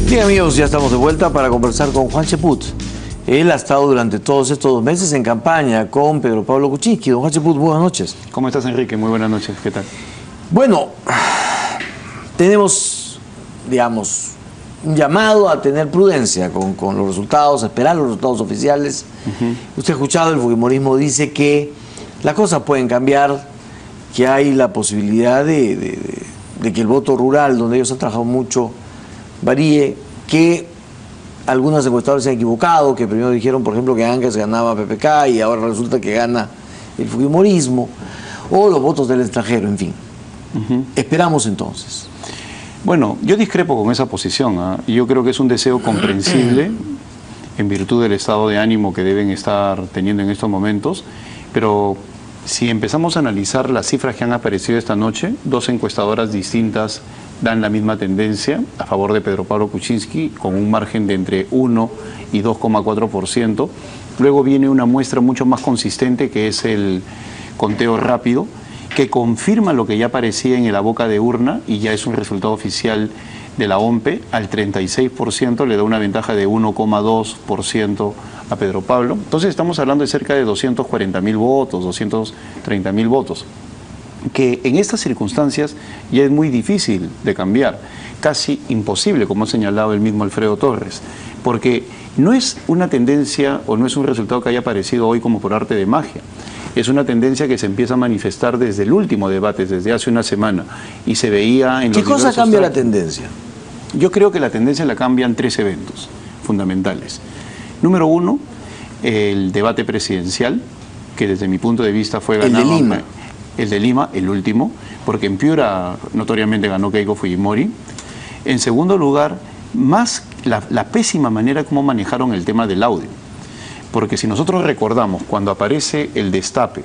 Bien, amigos, ya estamos de vuelta para conversar con Juan Cheput. Él ha estado durante todos estos 2 meses en campaña con Pedro Pablo Kuczynski. Don Juan Cheput, buenas noches. ¿Cómo estás, Enrique? Muy buenas noches. ¿Qué tal? Bueno, tenemos, digamos, un llamado a tener prudencia con los resultados, a esperar los resultados oficiales. Usted ha escuchado, el fujimorismo dice que las cosas pueden cambiar, que hay la posibilidad de que el voto rural, donde ellos han trabajado mucho, varíe, que algunos encuestadores se han equivocado, que primero dijeron, por ejemplo, que antes ganaba PPK y ahora resulta que gana el fujimorismo, o los votos del extranjero, en fin. Esperamos entonces. Bueno, yo discrepo con esa posición. Yo creo que es un deseo comprensible en virtud del estado de ánimo que deben estar teniendo en estos momentos, pero si empezamos a analizar las cifras que han aparecido esta noche, 2 encuestadoras distintas dan la misma tendencia a favor de Pedro Pablo Kuczynski, con un margen de entre 1 y 2,4%. Luego viene una muestra mucho más consistente, que es el conteo rápido, que confirma lo que ya aparecía en la boca de urna y ya es un resultado oficial de la OMPE. Al 36% le da una ventaja de 1,2% a Pedro Pablo. Entonces estamos hablando de cerca de 240.000 votos, 230.000 votos, que en estas circunstancias ya es muy difícil de cambiar, casi imposible, como ha señalado el mismo Alfredo Torres, porque no es una tendencia o no es un resultado que haya aparecido hoy como por arte de magia. Es una tendencia que se empieza a manifestar desde el último debate, desde hace una semana, y se veía en los... ¿Qué cosa cambia la tendencia? Yo creo que la tendencia la cambian 3 eventos fundamentales. Número 1, el debate presidencial, que desde mi punto de vista fue ganado... El de Lima. El de Lima, el último, porque en Piura notoriamente ganó Keiko Fujimori. En segundo lugar, más la pésima manera como manejaron el tema del audio. Porque si nosotros recordamos, cuando aparece el destape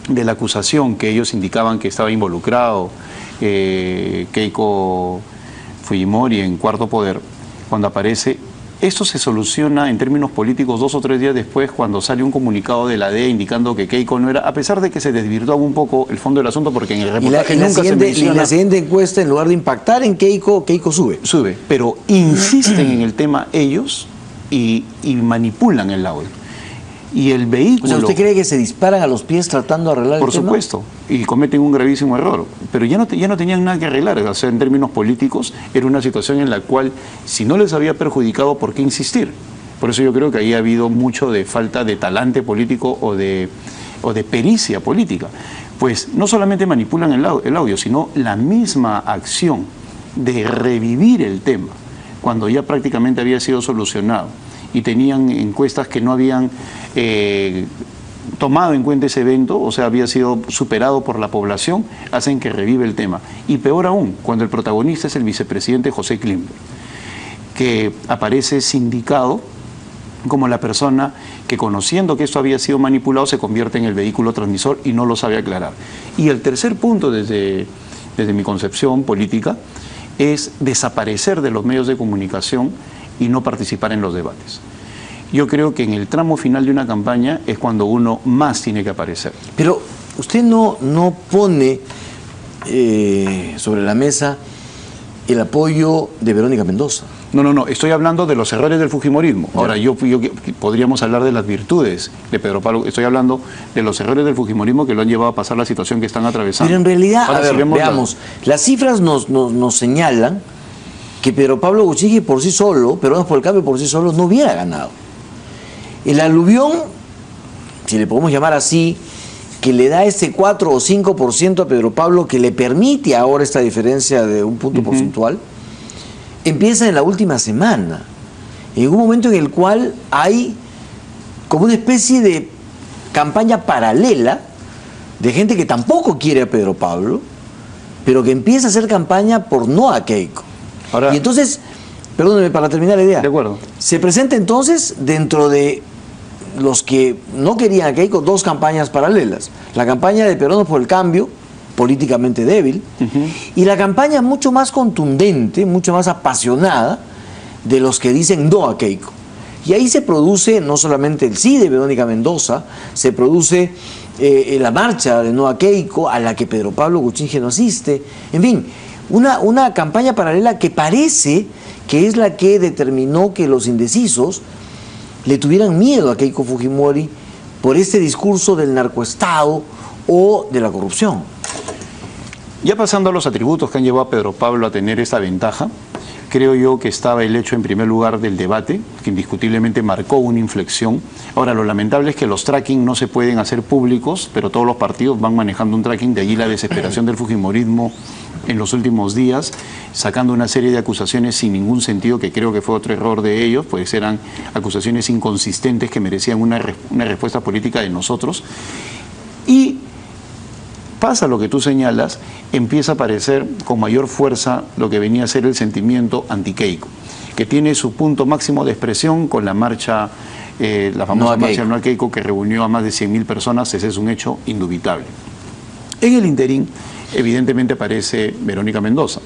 de la acusación que ellos indicaban que estaba involucrado Keiko Fujimori en Cuarto Poder, cuando aparece, esto se soluciona en términos políticos 2 o 3 días después, cuando sale un comunicado de la DEA indicando que Keiko no era, a pesar de que se desvirtuaba un poco el fondo del asunto, porque en el reportaje nunca se menciona. Y la siguiente encuesta, en lugar de impactar en Keiko, Keiko sube. Sube, pero insisten en el tema ellos y manipulan el audio. Y el vehículo... O sea, ¿usted cree que se disparan a los pies tratando de arreglar el tema? Por supuesto, y cometen un gravísimo error. Pero ya no tenían nada que arreglar. O sea, en términos políticos, era una situación en la cual, si no les había perjudicado, ¿por qué insistir? Por eso yo creo que ahí ha habido mucho de falta de talante político o de pericia política. Pues no solamente manipulan el audio, sino la misma acción de revivir el tema, cuando ya prácticamente había sido solucionado y tenían encuestas que no habían tomado en cuenta ese evento, o sea, había sido superado por la población, hacen que revive el tema. Y peor aún, cuando el protagonista es el vicepresidente José Klimber, que aparece sindicado como la persona que, conociendo que esto había sido manipulado, se convierte en el vehículo transmisor y no lo sabe aclarar. Y el tercer punto, desde mi concepción política, es desaparecer de los medios de comunicación y no participar en los debates. Yo creo que en el tramo final de una campaña es cuando uno más tiene que aparecer. Pero usted no pone sobre la mesa el apoyo de Verónica Mendoza. No, estoy hablando de los errores del fujimorismo. Ahora, yo podríamos hablar de las virtudes de Pedro Pablo. Estoy hablando de los errores del fujimorismo que lo han llevado a pasar la situación que están atravesando. Pero en realidad, ahora, a ver, veamos, las cifras nos señalan que Pedro Pablo Kuczynski por sí solo, Peronos por el Cambio por sí solo, no hubiera ganado. El aluvión, si le podemos llamar así, que le da ese 4 o 5% a Pedro Pablo, que le permite ahora esta diferencia de un punto porcentual, empieza en la última semana, en un momento en el cual hay como una especie de campaña paralela de gente que tampoco quiere a Pedro Pablo, pero que empieza a hacer campaña por no a Keiko. Ahora, y entonces, perdóneme para terminar la idea, de acuerdo, se presenta entonces dentro de los que no querían a Keiko 2 campañas paralelas. La campaña de Peronos por el Cambio, políticamente débil, y la campaña mucho más contundente, mucho más apasionada de los que dicen no a Keiko. Y ahí se produce no solamente el sí de Verónica Mendoza, se produce la marcha de no a Keiko, a la que Pedro Pablo Kuczynski no asiste. En fin, una campaña paralela que parece que es la que determinó que los indecisos le tuvieran miedo a Keiko Fujimori por este discurso del narcoestado o de la corrupción. Ya pasando a los atributos que han llevado a Pedro Pablo a tener esta ventaja, creo yo que estaba el hecho en primer lugar del debate, que indiscutiblemente marcó una inflexión. Ahora, lo lamentable es que los tracking no se pueden hacer públicos, pero todos los partidos van manejando un tracking, de allí la desesperación del fujimorismo en los últimos días, sacando una serie de acusaciones sin ningún sentido, que creo que fue otro error de ellos, pues eran acusaciones inconsistentes que merecían una respuesta política de nosotros. Y pasa lo que tú señalas, empieza a aparecer con mayor fuerza lo que venía a ser el sentimiento anti-Keiko, que tiene su punto máximo de expresión con la marcha, la famosa marcha No a Keiko, que reunió a más de 100.000 personas. Ese es un hecho indubitable. En el interín, evidentemente aparece Verónica Mendoza.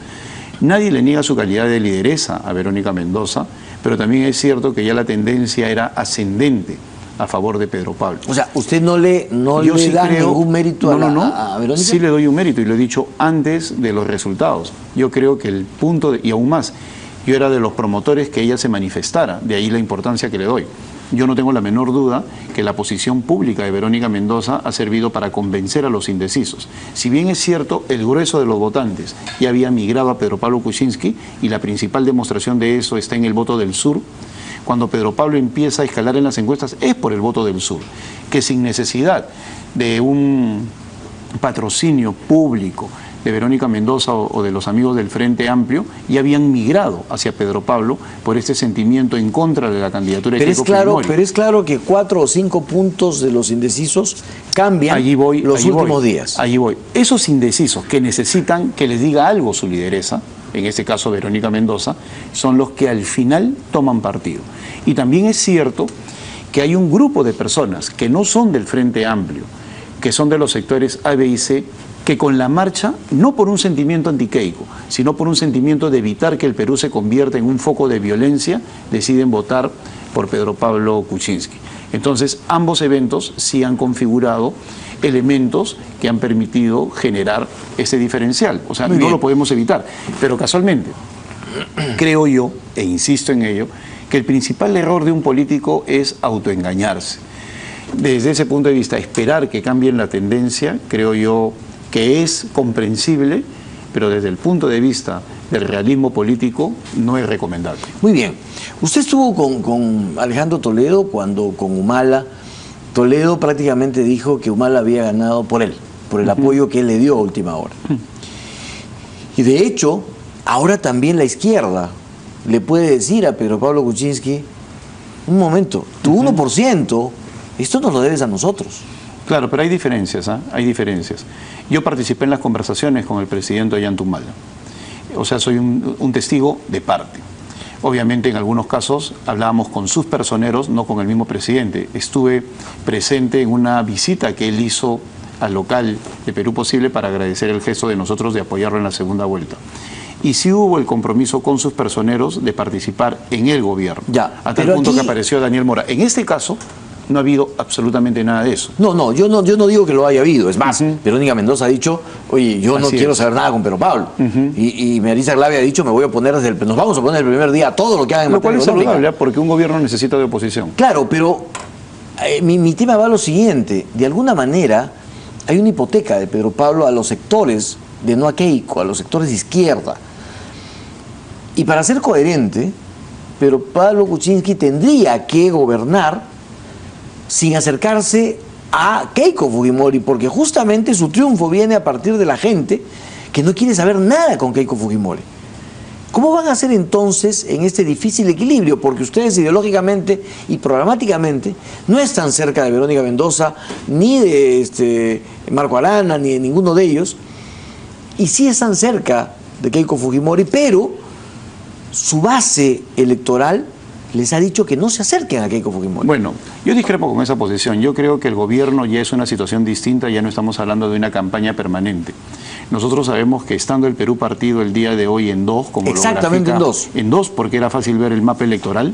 Nadie le niega su calidad de lideresa a Verónica Mendoza, pero también es cierto que ya la tendencia era ascendente a favor de Pedro Pablo. O sea, ¿usted no le da ningún mérito a Verónica? Sí le doy un mérito, y lo he dicho antes de los resultados. Yo creo que el punto, y aún más, yo era de los promotores que ella se manifestara, de ahí la importancia que le doy. Yo no tengo la menor duda que la posición pública de Verónica Mendoza ha servido para convencer a los indecisos. Si bien es cierto, el grueso de los votantes ya había migrado a Pedro Pablo Kuczynski, y la principal demostración de eso está en el voto del sur. Cuando Pedro Pablo empieza a escalar en las encuestas es por el voto del sur, que sin necesidad de un patrocinio público de Verónica Mendoza o de los amigos del Frente Amplio, ya habían migrado hacia Pedro Pablo por este sentimiento en contra de la candidatura de Keiko Fujimori. Pero es claro que 4 o 5 puntos de los indecisos cambian los últimos días. Allí voy. Esos indecisos que necesitan que les diga algo su lideresa, en este caso Verónica Mendoza, son los que al final toman partido. Y también es cierto que hay un grupo de personas que no son del Frente Amplio, que son de los sectores A, B y C, que con la marcha, no por un sentimiento anti-Keiko, sino por un sentimiento de evitar que el Perú se convierta en un foco de violencia, deciden votar por Pedro Pablo Kuczynski. Entonces, ambos eventos sí han configurado elementos que han permitido generar ese diferencial. O sea, no lo podemos evitar. Pero casualmente, creo yo, e insisto en ello, que el principal error de un político es autoengañarse. Desde ese punto de vista, esperar que cambien la tendencia, creo yo que es comprensible, pero desde el punto de vista del realismo político no es recomendable. Muy bien. Usted estuvo con Alejandro Toledo cuando con Humala. Toledo prácticamente dijo que Humala había ganado por él, por el apoyo que él le dio a última hora. Y de hecho, ahora también la izquierda le puede decir a Pedro Pablo Kuczynski, un momento, tu 1%, esto nos lo debes a nosotros. Claro, pero hay diferencias, ¿eh? Hay diferencias. Yo participé en las conversaciones con el presidente Ollanta Humala. O sea, soy un testigo de parte. Obviamente, en algunos casos hablábamos con sus personeros, no con el mismo presidente. Estuve presente en una visita que él hizo al local de Perú Posible para agradecer el gesto de nosotros de apoyarlo en la segunda vuelta. Y sí hubo el compromiso con sus personeros de participar en el gobierno. Ya, hasta el punto que apareció Daniel Mora. En este caso, no ha habido absolutamente nada de eso. No, yo no digo que lo haya habido. Es más, Verónica Mendoza ha dicho, oye, yo no quiero saber nada con Pedro Pablo. Y Melissa Glavia ha dicho, me voy a poner nos vamos a poner el primer día a todo lo que hagan en materia económica. Lo cual es saludable, porque un gobierno necesita de oposición. Claro, pero mi tema va a lo siguiente. De alguna manera, hay una hipoteca de Pedro Pablo a los sectores de No a Keiko, a los sectores de izquierda. Y para ser coherente, Pedro Pablo Kuczynski tendría que gobernar sin acercarse a Keiko Fujimori, porque justamente su triunfo viene a partir de la gente que no quiere saber nada con Keiko Fujimori. ¿Cómo van a hacer entonces en este difícil equilibrio? Porque ustedes ideológicamente y programáticamente no están cerca de Verónica Mendoza, ni de Marco Arana, ni de ninguno de ellos, y sí están cerca de Keiko Fujimori, pero su base electoral les ha dicho que no se acerquen a Keiko Fujimori. Bueno, yo discrepo con esa posición. Yo creo que el gobierno ya es una situación distinta, ya no estamos hablando de una campaña permanente. Nosotros sabemos que estando el Perú partido el día de hoy en dos, como exactamente lo grafica, en dos, porque era fácil ver el mapa electoral,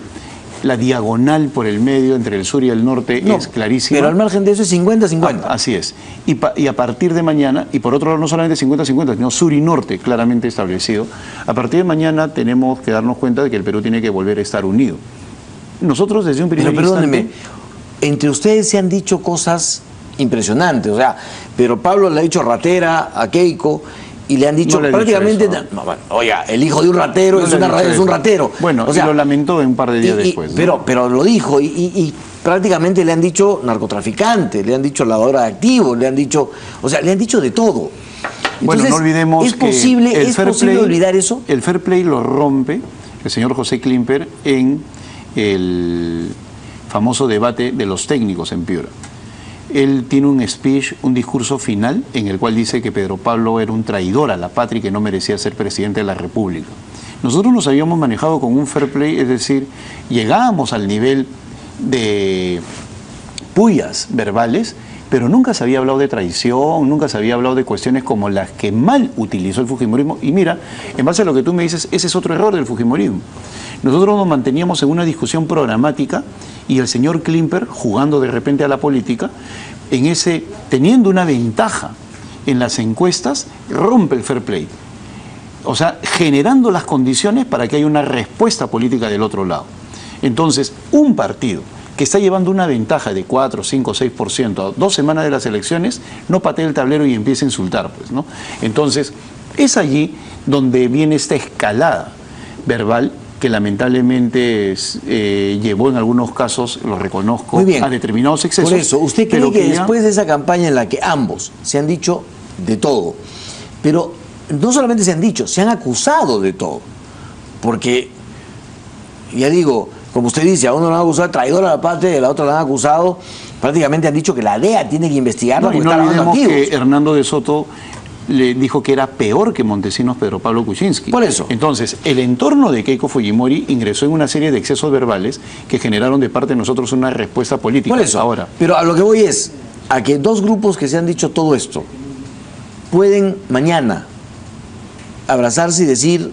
la diagonal por el medio entre el sur y el norte es clarísima. Pero al margen de eso es 50-50. Así es. Y a partir de mañana, y por otro lado no solamente 50-50, sino sur y norte claramente establecido, a partir de mañana tenemos que darnos cuenta de que el Perú tiene que volver a estar unido. Nosotros desde un primer Pero perdónenme, instante... entre ustedes se han dicho cosas impresionantes, o sea, pero Pablo le ha dicho ratera a Keiko y le han dicho prácticamente, bueno, oiga, el hijo de un ratero es un ratero. Bueno, o sea, y lo lamentó un par de días después. Pero lo dijo y prácticamente le han dicho narcotraficante, le han dicho lavadora de activos, le han dicho, o sea, le han dicho de todo. Entonces, bueno, no olvidemos ¿es posible olvidar eso? El fair play lo rompe el señor José Klimper en el famoso debate de los técnicos en Piura. Él tiene un speech, un discurso final, en el cual dice que Pedro Pablo era un traidor a la patria y que no merecía ser presidente de la República. Nosotros nos habíamos manejado con un fair play, es decir, llegábamos al nivel de pullas verbales, pero nunca se había hablado de traición, nunca se había hablado de cuestiones como las que mal utilizó el fujimorismo. Y mira, en base a lo que tú me dices, ese es otro error del fujimorismo. Nosotros nos manteníamos en una discusión programática y el señor Klimper, jugando de repente a la política, teniendo una ventaja en las encuestas, rompe el fair play. O sea, generando las condiciones para que haya una respuesta política del otro lado. Entonces, un partido que está llevando una ventaja de 4, 5, 6% a 2 semanas de las elecciones, no patee el tablero y empiece a insultar, pues, ¿no? Entonces, es allí donde viene esta escalada verbal que lamentablemente llevó en algunos casos, lo reconozco, a determinados excesos. Por eso, ¿usted cree que después de esa campaña en la que ambos se han dicho de todo, pero no solamente se han dicho, se han acusado de todo? Porque, ya digo, como usted dice, a uno lo han acusado de traidor a la patria y a la otra lo han acusado, prácticamente han dicho que la DEA tiene que investigarlo porque no está lavando activos. Que Hernando de Soto le dijo que era peor que Montesinos Pedro Pablo Kuczynski. Por eso. Entonces, el entorno de Keiko Fujimori ingresó en una serie de excesos verbales que generaron de parte de nosotros una respuesta política. Por eso. Ahora, pero a lo que voy es a que dos grupos que se han dicho todo esto pueden mañana abrazarse y decir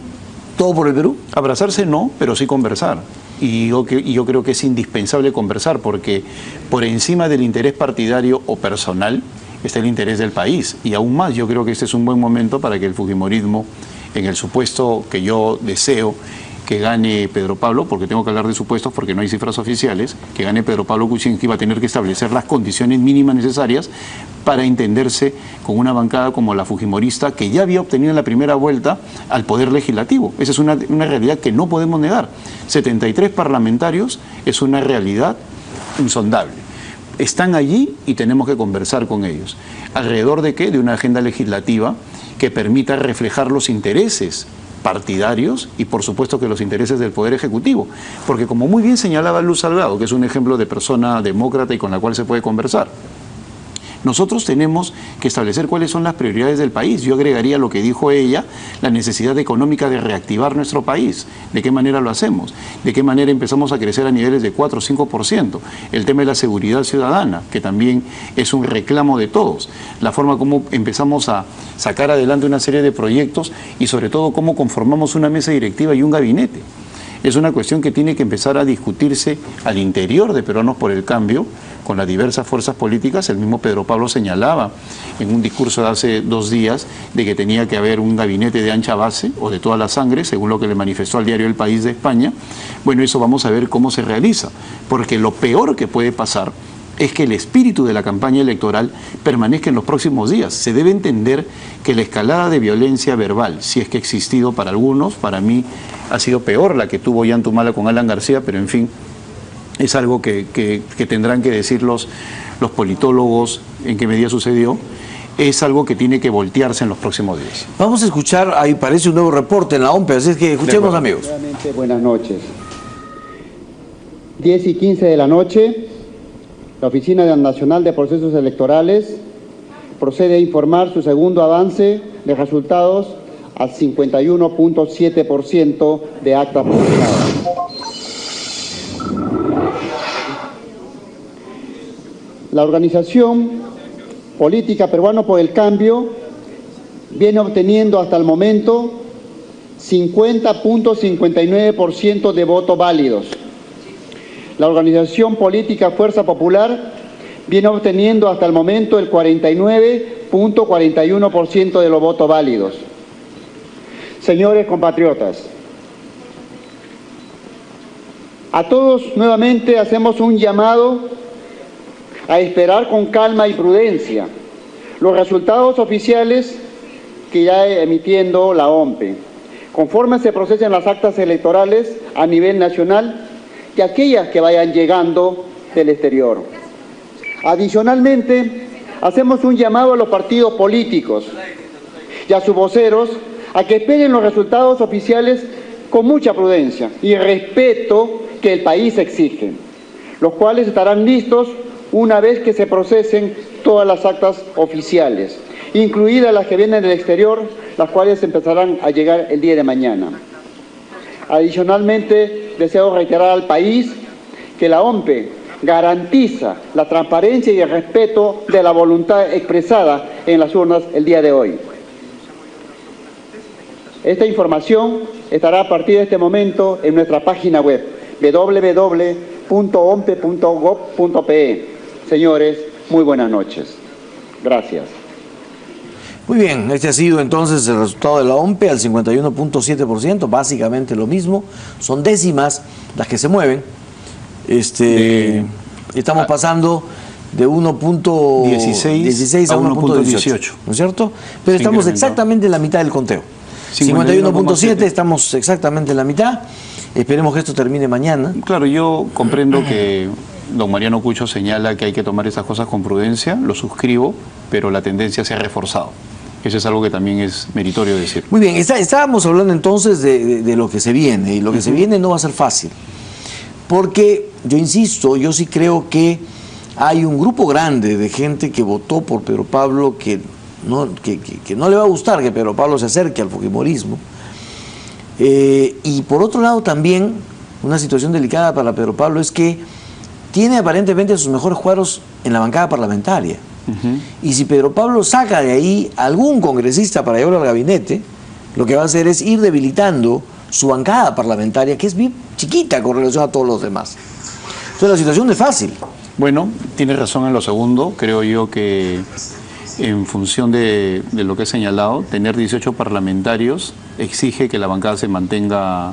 todo por el Perú. Abrazarse no, pero sí conversar. Y yo creo que es indispensable conversar porque por encima del interés partidario o personal está el interés del país. Y aún más, yo creo que este es un buen momento para que el fujimorismo, en el supuesto que yo deseo que gane Pedro Pablo, porque tengo que hablar de supuestos porque no hay cifras oficiales, que gane Pedro Pablo Kuczynski, va a tener que establecer las condiciones mínimas necesarias para entenderse con una bancada como la fujimorista que ya había obtenido en la primera vuelta al Poder Legislativo. Esa es una realidad que no podemos negar. 73 parlamentarios es una realidad insondable. Están allí y tenemos que conversar con ellos. ¿Alrededor de qué? De una agenda legislativa que permita reflejar los intereses partidarios y por supuesto que los intereses del Poder Ejecutivo. Porque como muy bien señalaba Luz Salgado, que es un ejemplo de persona demócrata y con la cual se puede conversar, nosotros tenemos que establecer cuáles son las prioridades del país. Yo agregaría lo que dijo ella, la necesidad económica de reactivar nuestro país. ¿De qué manera lo hacemos? ¿De qué manera empezamos a crecer a niveles de 4 o 5%? El tema de la seguridad ciudadana, que también es un reclamo de todos. La forma como empezamos a sacar adelante una serie de proyectos y sobre todo cómo conformamos una mesa directiva y un gabinete. Es una cuestión que tiene que empezar a discutirse al interior de Peruanos por el Cambio, con las diversas fuerzas políticas. El mismo Pedro Pablo señalaba en un discurso de hace 2 días de que tenía que haber un gabinete de ancha base o de toda la sangre, según lo que le manifestó al diario El País de España. Bueno, eso vamos a ver cómo se realiza, porque lo peor que puede pasar es que el espíritu de la campaña electoral permanezca en los próximos días. Se debe entender que la escalada de violencia verbal, si es que ha existido para algunos, para mí ha sido peor la que tuvo Yantumala con Alan García, pero en fin, es algo que tendrán que decir los politólogos en qué medida sucedió. Es algo que tiene que voltearse en los próximos días. Vamos a escuchar, ahí parece un nuevo reporte en la OMPE, así es que escuchemos, amigos. Buenas noches. 10:15 de la noche, la Oficina Nacional de Procesos Electorales procede a informar su segundo avance de resultados al 51.7% de actas publicadas. La organización política Peruano por el Cambio viene obteniendo hasta el momento 50.59% de votos válidos, la organización política Fuerza Popular viene obteniendo hasta el momento el 49.41% de los votos válidos. Señores compatriotas, a todos nuevamente hacemos un llamado a esperar con calma y prudencia los resultados oficiales que ya emitiendo la OMPE, conforme se procesen las actas electorales a nivel nacional y aquellas que vayan llegando del exterior. Adicionalmente, hacemos un llamado a los partidos políticos y a sus voceros a que esperen los resultados oficiales con mucha prudencia y respeto que el país exige, los cuales estarán listos una vez que se procesen todas las actas oficiales, incluidas las que vienen del exterior, las cuales empezarán a llegar el día de mañana. Adicionalmente, deseo reiterar al país que la OMPE garantiza la transparencia y el respeto de la voluntad expresada en las urnas el día de hoy. Esta información estará a partir de este momento en nuestra página web www.ompe.gov.pe. Señores, muy buenas noches. Gracias. Muy bien, este ha sido entonces el resultado de la OMPE al 51.7%, básicamente lo mismo, son décimas las que se mueven. Estamos pasando de 1.16 a 1.18, ¿no es cierto? Pero estamos exactamente en la mitad del conteo. 51.7, estamos exactamente en la mitad. Esperemos que esto termine mañana. Claro, yo comprendo que don Mariano Cucho señala que hay que tomar esas cosas con prudencia, lo suscribo, pero la tendencia se ha reforzado. Eso es algo que también es meritorio decir. Muy bien, estábamos hablando entonces de lo que se viene, y lo que se viene no va a ser fácil. Porque, yo insisto, yo sí creo que hay un grupo grande de gente que votó por Pedro Pablo que no le va a gustar que Pedro Pablo se acerque al fujimorismo. Y por otro lado también, una situación delicada para Pedro Pablo es que tiene aparentemente sus mejores cuadros en la bancada parlamentaria. Y si Pedro Pablo saca de ahí algún congresista para llevarlo al gabinete, lo que va a hacer es ir debilitando su bancada parlamentaria, que es bien chiquita con relación a todos los demás. Entonces la situación no es fácil. Bueno, tiene razón en lo segundo. Creo yo que en función de lo que he señalado, tener 18 parlamentarios exige que la bancada se mantenga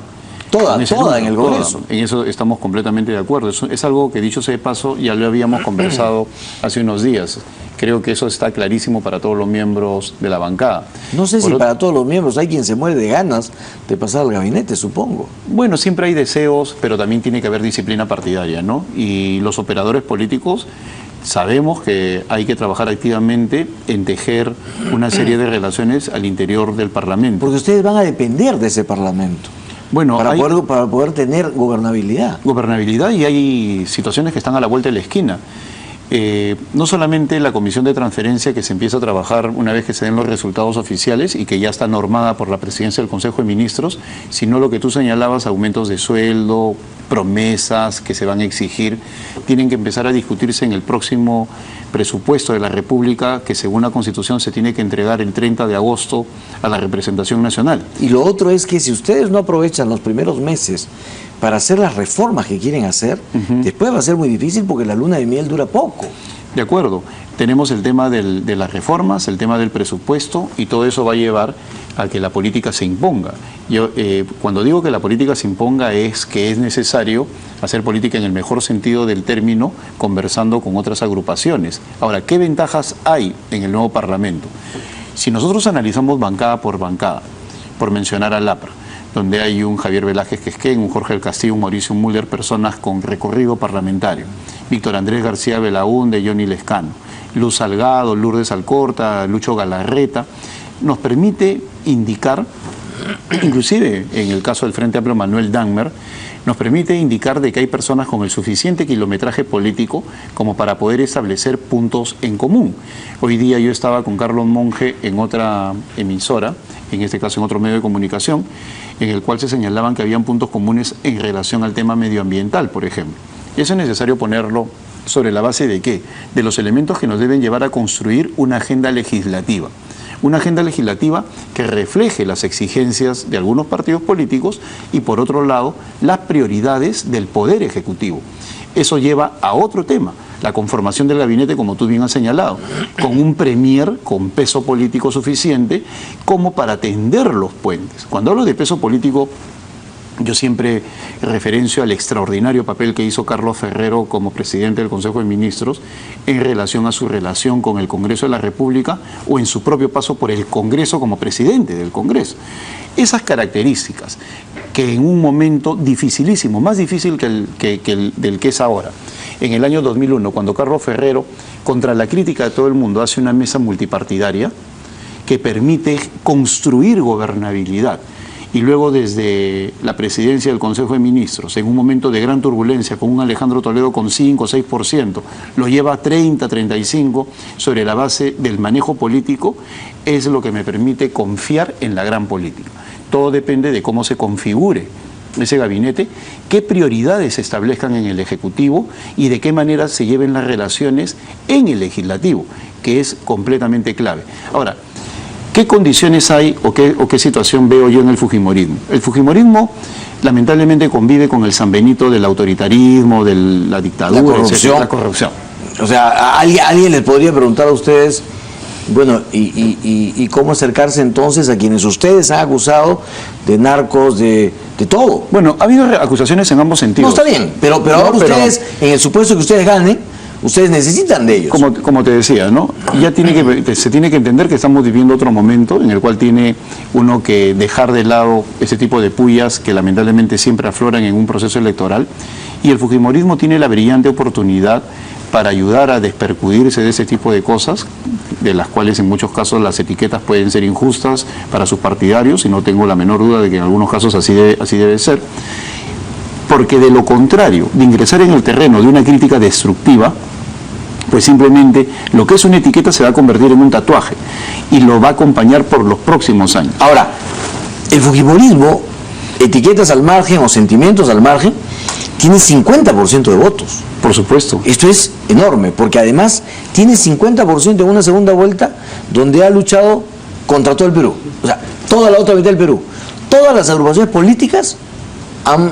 toda en el Congreso. En eso estamos completamente de acuerdo. Es algo que, dicho sea de paso, ya lo habíamos conversado hace unos días. Creo que eso está clarísimo para todos los miembros de la bancada. No sé si para todos los miembros, hay quien se muere de ganas de pasar al gabinete, supongo. Bueno, siempre hay deseos, pero también tiene que haber disciplina partidaria, ¿no? Y los operadores políticos sabemos que hay que trabajar activamente en tejer una serie de relaciones al interior del Parlamento. Porque ustedes van a depender de ese Parlamento. Bueno, para poder tener gobernabilidad. Gobernabilidad, y hay situaciones que están a la vuelta de la esquina. No solamente la comisión de transferencia que se empieza a trabajar una vez que se den los resultados oficiales y que ya está normada por la presidencia del Consejo de Ministros, sino lo que tú señalabas, aumentos de sueldo, promesas que se van a exigir, tienen que empezar a discutirse en el próximo presupuesto de la República, que según la Constitución se tiene que entregar el 30 de agosto a la representación nacional. Y lo otro es que si ustedes no aprovechan los primeros meses para hacer las reformas que quieren hacer, después va a ser muy difícil porque la luna de miel dura poco. De acuerdo, tenemos el tema de las reformas, el tema del presupuesto, y todo eso va a llevar a que la política se imponga. Yo, cuando digo que la política se imponga, es que es necesario hacer política en el mejor sentido del término, conversando con otras agrupaciones. Ahora, ¿qué ventajas hay en el nuevo Parlamento? Si nosotros analizamos bancada, por mencionar al APRA, donde hay un Javier Velázquez Quesquén, un Jorge del Castillo, un Mauricio Müller, personas con recorrido parlamentario, Víctor Andrés García Belaúnde, Johnny Lescano, Luz Salgado, Lourdes Alcorta, Lucho Galarreta, nos permite indicar, inclusive en el caso del Frente Amplio Manuel Dangmer, nos permite indicar de que hay personas con el suficiente kilometraje político como para poder establecer puntos en común. Hoy día yo estaba con Carlos Monge en otra emisora, en este caso en otro medio de comunicación, en el cual se señalaban que habían puntos comunes en relación al tema medioambiental, por ejemplo. Y eso es necesario ponerlo sobre la base de ¿qué? De los elementos que nos deben llevar a construir una agenda legislativa. una agenda legislativa que refleje las exigencias de algunos partidos políticos y, por otro lado, las prioridades del Poder Ejecutivo. Eso lleva a otro tema, la conformación del gabinete, como tú bien has señalado, con un premier con peso político suficiente como para tender los puentes. Cuando hablo de peso político, yo siempre referencio al extraordinario papel que hizo Carlos Ferrero como presidente del Consejo de Ministros en relación a su relación con el Congreso de la República o en su propio paso por el Congreso como presidente del Congreso. Esas características que en un momento dificilísimo, más difícil del que es ahora, en el año 2001, cuando Carlos Ferrero, contra la crítica de todo el mundo, hace una mesa multipartidaria que permite construir gobernabilidad, y luego desde la presidencia del Consejo de Ministros, en un momento de gran turbulencia, con un Alejandro Toledo con 5 o 6%, lo lleva a 30, 35, sobre la base del manejo político, es lo que me permite confiar en la gran política. Todo depende de cómo se configure ese gabinete, qué prioridades se establezcan en el Ejecutivo y de qué manera se lleven las relaciones en el Legislativo, que es completamente clave. Ahora, ¿qué condiciones hay o qué situación veo yo en el fujimorismo? El fujimorismo lamentablemente convive con el San Benito del autoritarismo, de la dictadura, etcétera, la corrupción. O sea, alguien les podría preguntar a ustedes, bueno, ¿y cómo acercarse entonces a quienes ustedes han acusado de narcos, de todo? Bueno, ha habido acusaciones en ambos sentidos. No, está bien, pero ahora ustedes, en el supuesto que ustedes ganen, ustedes necesitan de ellos. Como te decía, ¿no? Ya se tiene que entender que estamos viviendo otro momento en el cual tiene uno que dejar de lado ese tipo de pullas que lamentablemente siempre afloran en un proceso electoral, y el fujimorismo tiene la brillante oportunidad para ayudar a despercudirse de ese tipo de cosas, de las cuales en muchos casos las etiquetas pueden ser injustas para sus partidarios, y no tengo la menor duda de que en algunos casos así debe ser, porque de lo contrario, de ingresar en el terreno de una crítica destructiva, pues simplemente lo que es una etiqueta se va a convertir en un tatuaje y lo va a acompañar por los próximos años. Ahora, el fujimorismo, etiquetas al margen o sentimientos al margen, tiene 50% de votos. Por supuesto. Esto es enorme, porque además tiene 50% en una segunda vuelta donde ha luchado contra todo el Perú. O sea, toda la otra mitad del Perú. Todas las agrupaciones políticas han,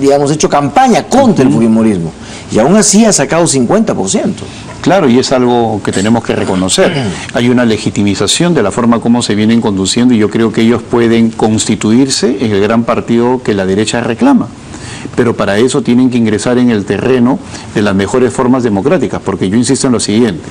digamos, hecho campaña contra el fujimorismo. Y aún así ha sacado 50%. Claro, y es algo que tenemos que reconocer. Hay una legitimización de la forma como se vienen conduciendo, y yo creo que ellos pueden constituirse en el gran partido que la derecha reclama. Pero para eso tienen que ingresar en el terreno de las mejores formas democráticas, porque yo insisto en lo siguiente: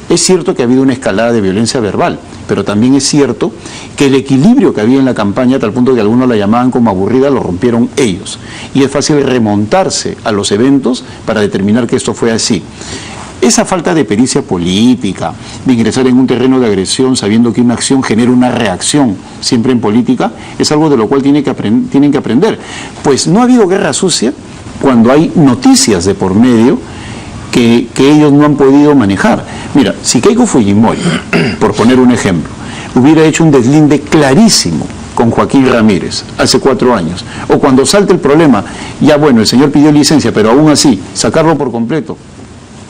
es cierto que ha habido una escalada de violencia verbal, pero también es cierto que el equilibrio que había en la campaña, a tal punto que algunos la llamaban como aburrida, lo rompieron ellos. Y es fácil remontarse a los eventos para determinar que esto fue así. Esa falta de pericia política, de ingresar en un terreno de agresión sabiendo que una acción genera una reacción, siempre en política, es algo de lo cual tienen que aprender. Pues no ha habido guerra sucia cuando hay noticias de por medio que ellos no han podido manejar. Mira, si Keiko Fujimori, por poner un ejemplo, hubiera hecho un deslinde clarísimo con Joaquín Ramírez hace 4 años, o cuando salta el problema, ya bueno, el señor pidió licencia, pero aún así, sacarlo por completo,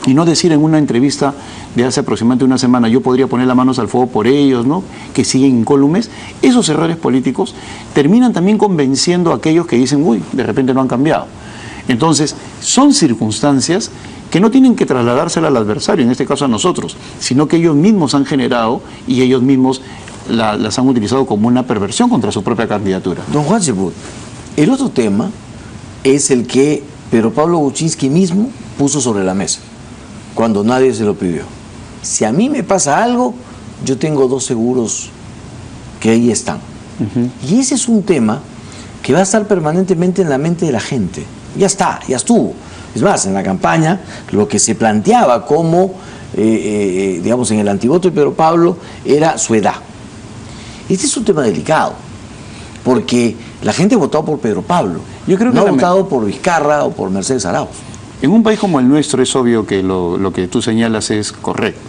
y no decir en una entrevista de hace aproximadamente una semana, yo podría poner las manos al fuego por ellos, ¿no?, que siguen incólumes. Esos errores políticos terminan también convenciendo a aquellos que dicen, uy, de repente no han cambiado. Entonces, son circunstancias que no tienen que trasladársela al adversario, en este caso a nosotros, sino que ellos mismos han generado y ellos mismos las han utilizado como una perversión contra su propia candidatura. Don Juan Cheput, el otro tema es el que Pedro Pablo Kuczynski mismo puso sobre la mesa, cuando nadie se lo pidió. Si a mí me pasa algo, yo tengo 2 seguros que ahí están. Y ese es un tema que va a estar permanentemente en la mente de la gente. Ya está, ya estuvo. Es más, en la campaña, lo que se planteaba como, digamos, en el antivoto de Pedro Pablo, era su edad. Este es un tema delicado, porque la gente ha votado por Pedro Pablo. Yo creo que no ha votado por Vizcarra o por Mercedes Arauz. En un país como el nuestro es obvio que lo que tú señalas es correcto,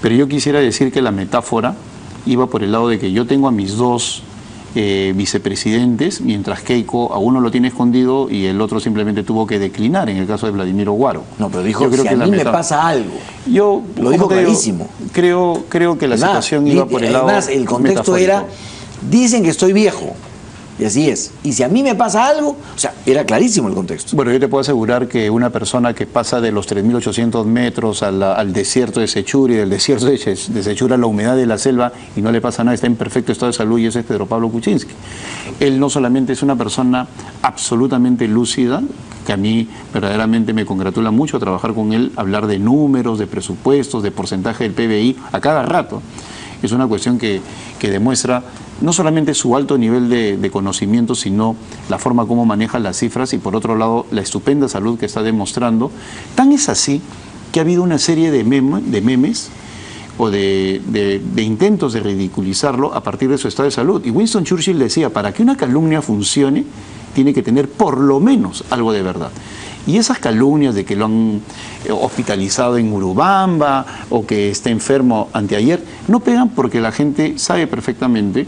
pero yo quisiera decir que la metáfora iba por el lado de que yo tengo a mis 2 vicepresidentes, mientras Keiko a uno lo tiene escondido y el otro simplemente tuvo que declinar, en el caso de Vladimiro Guaro. No, pero dijo, Yo creo si que a mí me pasa algo. Yo Lo dijo como te digo, clarísimo. Creo que la situación iba por el lado además, el contexto metafórico. era, dicen que estoy viejo, y así es. Y si a mí me pasa algo, o sea, era clarísimo el contexto. Bueno, yo te puedo asegurar que una persona que pasa de los 3.800 metros al desierto de Sechura y del desierto de Sechura a la humedad de la selva y no le pasa nada, está en perfecto estado de salud, y ese es Pedro Pablo Kuczynski. Él no solamente es una persona absolutamente lúcida, que a mí verdaderamente me congratula mucho trabajar con él, hablar de números, de presupuestos, de porcentaje del PBI a cada rato. Es una cuestión que demuestra no solamente su alto nivel de conocimiento, sino la forma como maneja las cifras y, por otro lado, la estupenda salud que está demostrando. Tan es así que ha habido una serie de memes o de intentos de ridiculizarlo a partir de su estado de salud. Y Winston Churchill decía, para que una calumnia funcione, tiene que tener por lo menos algo de verdad. Y esas calumnias de que lo han hospitalizado en Urubamba o que está enfermo anteayer, no pegan porque la gente sabe perfectamente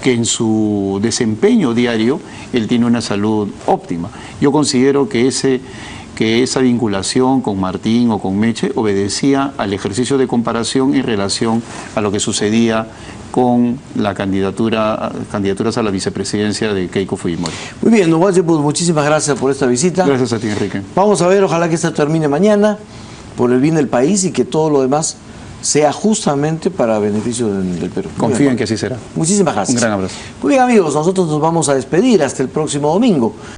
que en su desempeño diario él tiene una salud óptima. Yo considero que esa vinculación con Martín o con Meche obedecía al ejercicio de comparación en relación a lo que sucedía con la candidaturas a la vicepresidencia de Keiko Fujimori. Muy bien, don Walter, pues muchísimas gracias por esta visita. Gracias a ti, Enrique. Vamos a ver, ojalá que esto termine mañana, por el bien del país, y que todo lo demás sea justamente para beneficio del Perú. Confío en que así será. Muchísimas gracias. Un gran abrazo. Muy bien, amigos, nosotros nos vamos a despedir hasta el próximo domingo.